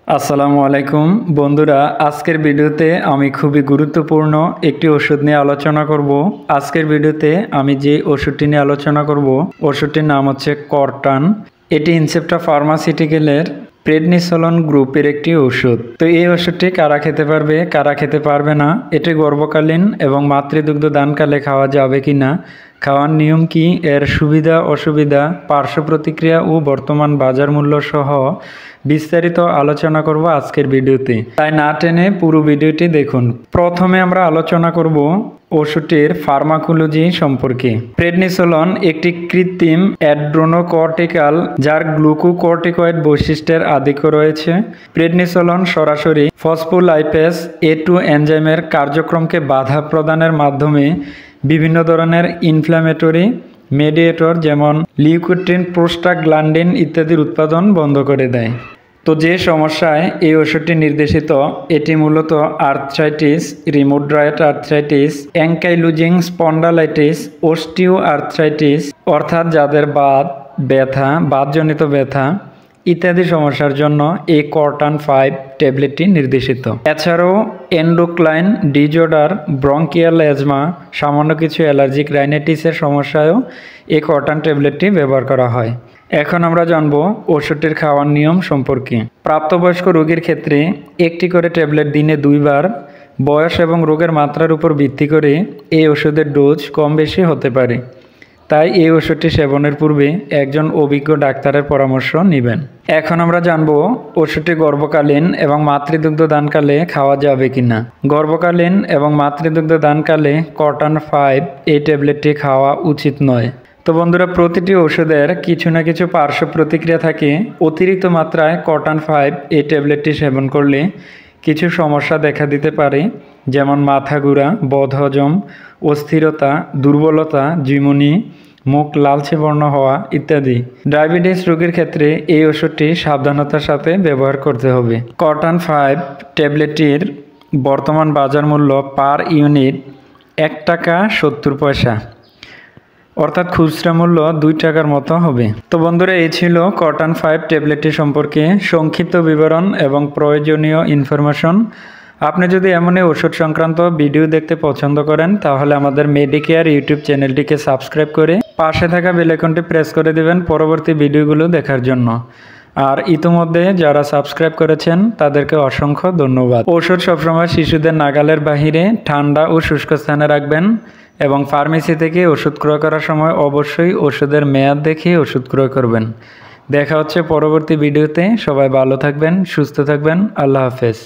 আসসালামু আলাইকুম বন্ধুরা, আজকের ভিডিওতে আমি খুবই গুরুত্বপূর্ণ একটি ওষুধ নিয়ে আলোচনা করব। আজকের ভিডিওতে আমি যে ওষুধটি নিয়ে আলোচনা করব ওষুধটির নাম হচ্ছে করটান। এটি ইনসেপ্টা ফার্মাসিউটিক্যালের প্রেডনিসোলন গ্রুপের একটি ওষুধ। তো এই ওষুধটি কারা খেতে পারবে, কারা খেতে পারবে না, এটি গর্ভকালীন এবং মাতৃদুগ্ধ দানকালে খাওয়া যাবে কি না, খাওয়ার নিয়ম কি, এর সুবিধা অসুবিধা, পার্শ্ব প্রতিক্রিয়া ও বর্তমান বাজার মূল্য সহ বিস্তারিত আলোচনা করব আজকের ভিডিওতে। তাই না টেনে পুরো ভিডিওটি দেখুন। প্রথমে আমরা আলোচনা করব ওষুধটির ফার্মাকোলজি সম্পর্কে। প্রেডনিসোলন একটি কৃত্রিম অ্যাড্রোনোকর্টিকাল যার গ্লুকোকর্টিকয়েড বৈশিষ্ট্যের আধিক্য রয়েছে। প্রেডনিসোলন সরাসরি ফসফোলাইপেজ A2 এনজাইমের কার্যক্রমকে বাধা প্রদানের মাধ্যমে বিভিন্ন ধরনের ইনফ্ল্যামেটরি মেডিয়েটর যেমন লিউকোট্রিন, প্রোস্টাগ্ল্যান্ডিন ইত্যাদির উৎপাদন বন্ধ করে দেয়। তো যে সমস্যায় এই ওষুধটি নির্দেশিত, এটি মূলত arthritis, rheumatoid arthritis, ankylosing spondylitis, osteo arthritis অর্থাৎ যাদের বাতজনিত ব্যথা ইত্যাদি সমস্যার জন্য এই করটান 5 ট্যাবলেটটি নির্দেশিত। এছাড়াও এন্ডোক্রাইন ডিজঅর্ডার, ব্রঙ্কিয়াল অ্যাজমা, সামান্য কিছু অ্যালার্জিক রাইনাইটিসের সমস্যায়ও এই করটান ট্যাবলেটটি ব্যবহার করা হয়। এখন আমরা জানব ওষুধটির খাওয়ার নিয়ম সম্পর্কে। প্রাপ্তবয়স্ক রোগীর ক্ষেত্রে একটি করে ট্যাবলেট দিনে 2 বার, বয়স এবং রোগের মাত্রার উপর ভিত্তি করে এই ওষুধের ডোজ কম বেশি হতে পারে। তাই এই ওষুধটি সেবনের পূর্বে একজন অভিজ্ঞ ডাক্তারের পরামর্শ নেবেন। এখন আমরা জানব ওষুধটি গর্ভকালীন এবং মাতৃদুগ্ধ দানকালে খাওয়া যাবে কিনা। গর্ভকালীন এবং মাতৃদুগ্ধ দানকালে করটান 5 এই ট্যাবলেটটি খাওয়া উচিত নয়। তো বন্ধুরা, প্রতিটি ওষুধের কিছু না কিছু পার্শ্ব প্রতিক্রিয়া থাকে। অতিরিক্ত মাত্রায় করটান 5 এই ট্যাবলেটটি সেবন করলে কিছু সমস্যা দেখা দিতে পারে, যেমন মাথা ঘোরা, বদহজম, অস্থিরতা, দুর্বলতা, ঝিমুনি, মুখ লালচে বর্ণ হওয়া ইত্যাদি। ডায়াবেটিস রোগীর ক্ষেত্রে এই ওষুধটি সাবধানতার সাথে ব্যবহার করতে হবে। করটান 5 ট্যাবলেটটির বর্তমান বাজার মূল্য পার ইউনিট 1 টাকা 70 পয়সা, অর্থাৎ খুচরা মূল্য 2 টাকার মতো হবে। তো বন্ধুরা, এই ছিল করটান 5 ট্যাবলেটটি সম্পর্কে সংক্ষিপ্ত বিবরণ এবং প্রয়োজনীয় ইনফরমেশন। আপনি যদি এমনই ওষুধ সংক্রান্ত ভিডিও দেখতে পছন্দ করেন তাহলে আমাদের মেডিকেয়ার ইউটিউব চ্যানেলটিকে সাবস্ক্রাইব করে পাশে থাকা বেল আইকনটি প্রেস করে দেবেন পরবর্তী ভিডিওগুলো দেখার জন্য। আর ইতিমধ্যে যারা সাবস্ক্রাইব করেছেন তাদেরকে অসংখ্য ধন্যবাদ। ওষুধ সবসময় শিশুদের নাগালের বাহিরে ঠান্ডা ও শুষ্ক স্থানে রাখবেন এবং ফার্মেসি থেকে ওষুধ ক্রয় করার সময় অবশ্যই ওষুধের মেয়াদ দেখে ওষুধ ক্রয় করবেন। দেখা হচ্ছে পরবর্তী ভিডিওতে। সবাই ভালো থাকবেন, সুস্থ থাকবেন। আল্লাহ হাফেজ।